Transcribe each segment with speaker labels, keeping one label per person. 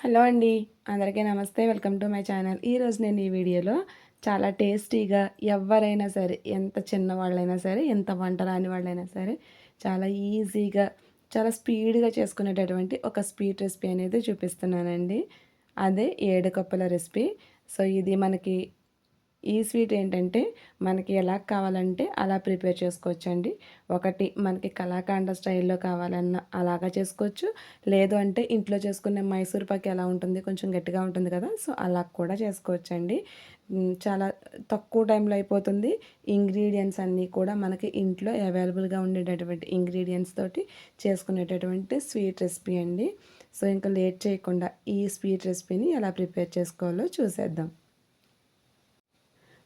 Speaker 1: Hello అండి. అందరికీ నమస్తే. Welcome to my channel. ఈరోజు నేను ఈ వీడియోలో చాలా టేస్టీగా ఎవ్వరైనా సరే, ఎంత చిన్నవాళ్ళైనా సరే, ఎంత వంట రాని వాళ్ళైనా సరే, చాలా ఈజీగా, చాలా స్పీడ్‌గా చేసుకునేటటువంటి ఒక స్వీట్ రెసిపీ అనేది చూపిస్తున్నానండి. అదే ఏడుకప్పల రెసిపీ. సో, ఇది మనకి ఈ స్వీట్ ఏంటంటే, మనకి ఎలా కావాలంటే అలా ప్రిపేర్ చేసుకోవచ్చండి. ఒకటి మనకి కలాకండ స్టైల్‌లో కావాలన్నా అలాగా చేసుకోవచ్చు. లేదు అంటే ఇంట్లో చేసుకునే మైసూర్ పాక్ ఎలా ఉంటుంది, కొంచెం గట్టిగా ఉంటుంది కదా! సో, అలా కూడా చేసుకోవచ్చండి. చాలా తక్కువ టైంలో అయిపోతుంది. ఇంగ్రీడియెంట్స్ అన్నీ కూడా మనకి ఇంట్లో అవైలబుల్‌గా ఉండేటటువంటి ఇంగ్రీడియెంట్స్ తోటి చేసుకునేటటువంటి స్వీట్ రెసిపీ అండి. సో, ఇంకా లేట్ చేయకుండా ఈ స్వీట్ రెసిపీని ఎలా ప్రిపేర్ చేసుకోవాలో చూసేద్దాం.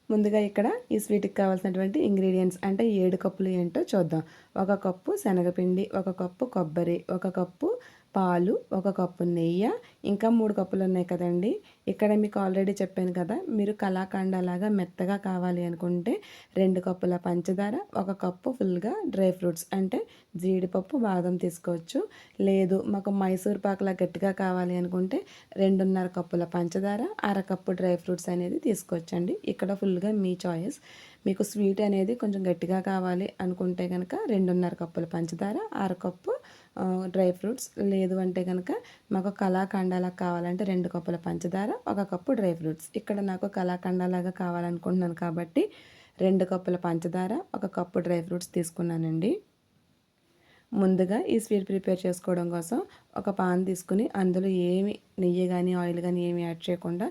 Speaker 1: ముందుగా ఇక్కడ ఈ స్వీట్‌కి కావాల్సినటువంటి ఇంగ్రీడియెంట్స్ అంటే 7 కప్పులు ఏంటో చూద్దాం. 1 కప్పు శనగపిండి, 1 కప్పు కొబ్బరి, 1 కప్పు పాలు, 1 కప్పు నెయ్యి, ఇంకా 3 కప్పులున్నాయి కదండీ! ఇక్కడ మీకు ఆల్రెడీ చెప్పాను కదా! మీరు కలాకండలాగా మెత్తగా కావాలి అనుకుంటే 2 కప్పుల పంచదార, 1 కప్పు ఫుల్‌గా డ్రై ఫ్రూట్స్ అంటే జీడిపప్పు, బాదం తీసుకోవచ్చు. లేదు మాకు మైసూర్ పాక్‌లా గట్టిగా కావాలి అనుకుంటే 2:30 కప్పుల పంచదార, అరకప్పు డ్రై ఫ్రూట్స్ అనేది తీసుకోవచ్చండి. ఇక్కడ ఫుల్‌గా మీ చాయిస్. మీకు స్వీట్ అనేది కొంచెం గట్టిగా కావాలి అనుకుంటే గనక 2:30 కప్పుల పంచదార, అరకప్పు డ్రై ఫ్రూట్స్. లేదు అంటే గనక మాకు కలాకండాలాగా కావాలంటే 2 కప్పుల పంచదార, 1 కప్పు డ్రై ఫ్రూట్స్. ఇక్కడ నాకు కలాకండాలాగా కావాలనుకుంటున్నాను కాబట్టి 2 కప్పుల పంచదార, 1 కప్పు డ్రై ఫ్రూట్స్ తీసుకున్నానండి. ముందుగా ఈ స్వీట్ ప్రిపేర్ చేసుకోవడం కోసం ఒక పాన్ తీసుకుని అందులో ఏమి నెయ్యి కానీ ఆయిల్ కానీ ఏమి యాడ్ చేయకుండా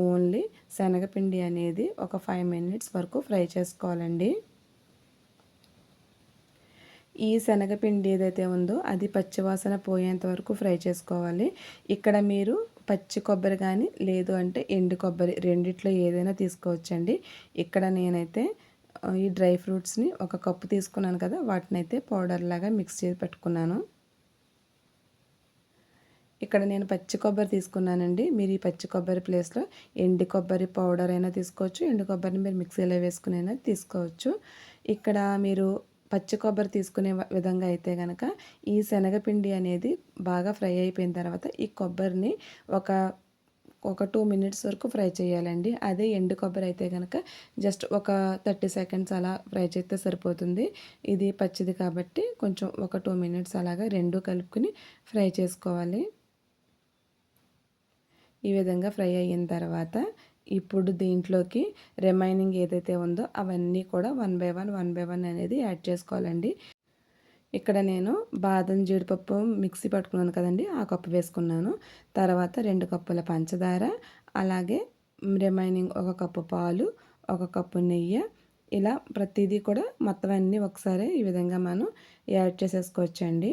Speaker 1: ఓన్లీ శనగపిండి అనేది ఒక 5 మినిట్స్ వరకు ఫ్రై చేసుకోవాలండి. ఈ శనగపిండి ఏదైతే ఉందో అది పచ్చివాసన పోయేంత వరకు ఫ్రై చేసుకోవాలి. ఇక్కడ మీరు పచ్చి కొబ్బరి కానీ లేదు అంటే ఎండు కొబ్బరి రెండిట్లో ఏదైనా తీసుకోవచ్చండి. ఇక్కడ నేనైతే ఈ డ్రై ఫ్రూట్స్ని 1 కప్పు తీసుకున్నాను కదా, వాటినైతే పౌడర్ లాగా మిక్స్ చేసి పెట్టుకున్నాను. ఇక్కడ నేను పచ్చి కొబ్బరి తీసుకున్నానండి. మీరు ఈ పచ్చి కొబ్బరి ప్లేస్లో ఎండు కొబ్బరి పౌడర్ అయినా తీసుకోవచ్చు. ఎండు కొబ్బరిని మీరు మిక్సీలో వేసుకునైనా తీసుకోవచ్చు. ఇక్కడ మీరు పచ్చి కొబ్బరి తీసుకునే విధంగా అయితే గనక ఈ శనగపిండి అనేది బాగా ఫ్రై అయిపోయిన తర్వాత ఈ కొబ్బరిని ఒక ఒక 2 మినిట్స్ వరకు ఫ్రై చేయాలండి. అదే ఎండు కొబ్బరి అయితే గనక జస్ట్ ఒక 30 సెకండ్స్ అలా ఫ్రై చేస్తే సరిపోతుంది. ఇది పచ్చిది కాబట్టి కొంచెం ఒక 2 మినిట్స్ అలాగా రెండు కలుపుకొని ఫ్రై చేసుకోవాలి. ఈ విధంగా ఫ్రై అయిన తర్వాత ఇప్పుడు దీంట్లోకి రిమైనింగ్ ఏదైతే ఉందో అవన్నీ కూడా వన్ బై వన్ అనేది యాడ్ చేసుకోవాలండి. ఇక్కడ నేను బాదం జీడిపప్పు మిక్సీ పట్టుకున్నాను కదండి, ఆ కప్పు వేసుకున్నాను. తర్వాత 2 కప్పుల పంచదార, అలాగే రిమైనింగ్ 1 కప్పు పాలు, 1 కప్పు నెయ్యి, ఇలా ప్రతిదీ కూడా మొత్తం అన్నీ ఒకసారి ఈ విధంగా మనం యాడ్ చేసేసుకోవచ్చండి.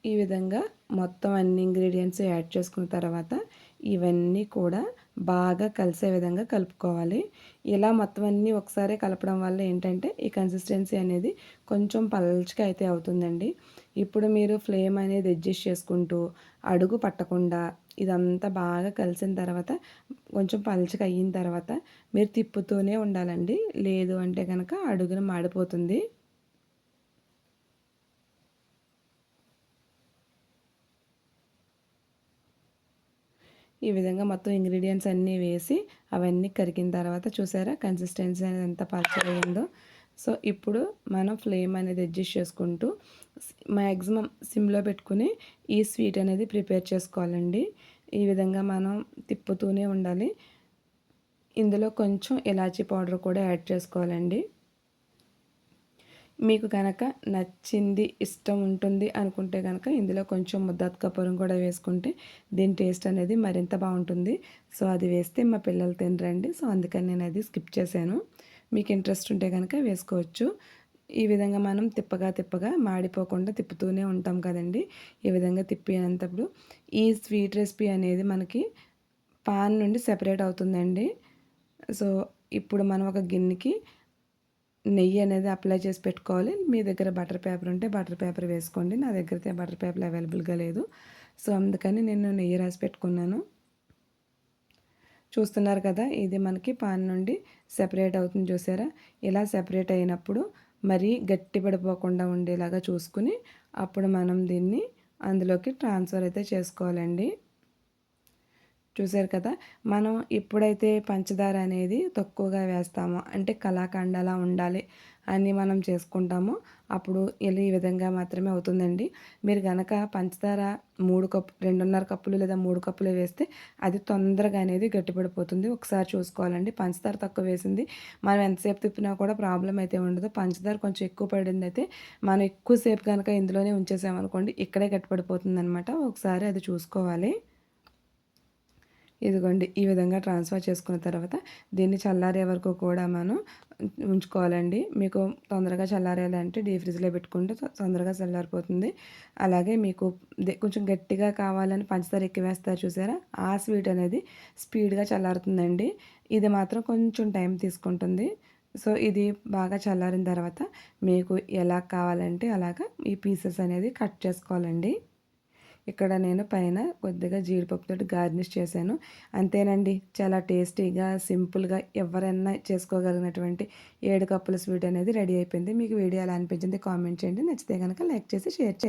Speaker 1: ఈ విధంగా మొత్తం అన్ని ఇంగ్రీడియంట్స్ యాడ్ చేసుకున్న తర్వాత ఇవన్నీ కూడా బాగా కలిసే విధంగా కలుపుకోవాలి. ఇలా మొత్తం అన్నీ ఒకసారి కలపడం వల్ల ఏంటంటే ఈ కన్సిస్టెన్సీ అనేది కొంచెం పల్చగా అయితే అవుతుందండి. ఇప్పుడు మీరు ఫ్లేమ్ అనేది అడ్జస్ట్ చేసుకుంటూ అడుగు పట్టకుండా ఇదంతా బాగా కలిసిన తర్వాత కొంచెం పల్చగా అయిన తర్వాత మీరు తిప్పుతూనే ఉండాలండి. లేదు అంటే కనుక అడుగున మాడిపోతుంది. ఈ విధంగా మొత్తం ఇంగ్రీడియంట్స్ అన్నీ వేసి అవన్నీ కరిగిన తర్వాత చూసారా కన్సిస్టెన్సీ అనేది ఎంత పల్చగా అయిందో. సో ఇప్పుడు మనం ఫ్లేమ్ అనేది అడ్జస్ట్ చేసుకుంటూ మ్యాక్సిమం సిమ్లో పెట్టుకుని ఈ స్వీట్ అనేది ప్రిపేర్ చేసుకోవాలండి. ఈ విధంగా మనం తిప్పుతూనే ఉండాలి. ఇందులో కొంచెం ఇలాచీ పౌడర్ కూడా యాడ్ చేసుకోవాలండి. మీకు కనుక నచ్చింది ఇష్టం ఉంటుంది అనుకుంటే కనుక ఇందులో కొంచెం ముద్దాత్ కపురం కూడా వేసుకుంటే దీని టేస్ట్ అనేది మరింత బాగుంటుంది. సో అది వేస్తే మా పిల్లలు తినరండి. సో అందుకని నేను అది స్కిప్ చేశాను. మీకు ఇంట్రెస్ట్ ఉంటే కనుక వేసుకోవచ్చు. ఈ విధంగా మనం తిప్పగా తిప్పగా మాడిపోకుండా తిప్పుతూనే ఉంటాం కదండి. ఈ విధంగా తిప్పినంతప్పుడు ఈ స్వీట్ రెసిపీ అనేది మనకి పాన్ నుండి సెపరేట్ అవుతుందండి. సో ఇప్పుడు మనం ఒక గిన్నెకి నెయ్యి అనేది అప్లై చేసి పెట్టుకోవాలి. మీ దగ్గర బటర్ పేపర్ ఉంటే బటర్ పేపర్ వేసుకోండి. నా దగ్గర అయితే బటర్ పేపర్ అవైలబుల్గా లేదు. సో అందుకని నేను నెయ్యి రాసి పెట్టుకున్నాను. చూస్తున్నారు కదా, ఇది మనకి పాన్ నుండి సెపరేట్ అవుతుంది చూసారా. ఇలా సెపరేట్ అయినప్పుడు మరీ గట్టి పడిపోకుండా ఉండేలాగా చూసుకుని అప్పుడు మనం దీన్ని అందులోకి ట్రాన్స్ఫర్ అయితే చేసుకోవాలండి. చూసారు కదా, మనం ఎప్పుడైతే పంచదార అనేది తక్కువగా వేస్తామో అంటే కలాకండలా ఉండాలి అని మనం చేసుకుంటామో అప్పుడు ఇలా ఈ విధంగా మాత్రమే అవుతుందండి. మీరు గనక పంచదార 2.5 కప్పులు లేదా 3 కప్పులు వేస్తే అది తొందరగా అనేది గట్టిపడిపోతుంది. ఒకసారి చూసుకోవాలండి. పంచదార తక్కువ వేసింది మనం ఎంతసేపు తిప్పినా కూడా ప్రాబ్లం అయితే ఉండదు. పంచదార కొంచెం ఎక్కువ పడింది అయితే మనం ఎక్కువసేపు కనుక ఇందులోనే ఉంచేసామనుకోండి ఇక్కడే గట్టిపడిపోతుంది అనమాట. ఒకసారి అది చూసుకోవాలి. ఇదిగోండి ఈ విధంగా ట్రాన్స్ఫర్ చేసుకున్న తర్వాత దీన్ని చల్లారే వరకు కూడా మనం ఉంచుకోవాలండి. మీకు తొందరగా చల్లారాలంటే డీప్ ఫ్రిడ్జ్లో పెట్టుకుంటే తొందరగా చల్లారిపోతుంది. అలాగే మీకు కొంచెం గట్టిగా కావాలని పంచదార ఎక్కువ వేస్తారు చూసారా, ఆ స్వీట్ అనేది స్పీడ్గా చల్లారుతుందండి. ఇది మాత్రం కొంచెం టైం తీసుకుంటుంది. సో ఇది బాగా చల్లారిన తర్వాత మీకు ఎలా కావాలంటే అలాగా ఈ పీసెస్ అనేది కట్ చేసుకోవాలండి. ఇక్కడ నేను పైన కొద్దిగా జీడిపప్పుతోటి గార్నిష్ చేశాను. అంతేనండి, చాలా టేస్టీగా సింపుల్గా ఎవరైనా చేసుకోగలిగినటువంటి 7 కప్పుల స్వీట్ అనేది రెడీ అయిపోయింది. మీకు వీడియో ఎలా అనిపించింది కామెంట్ చేయండి. నచ్చితే కనుక లైక్ చేసి షేర్ చేయండి.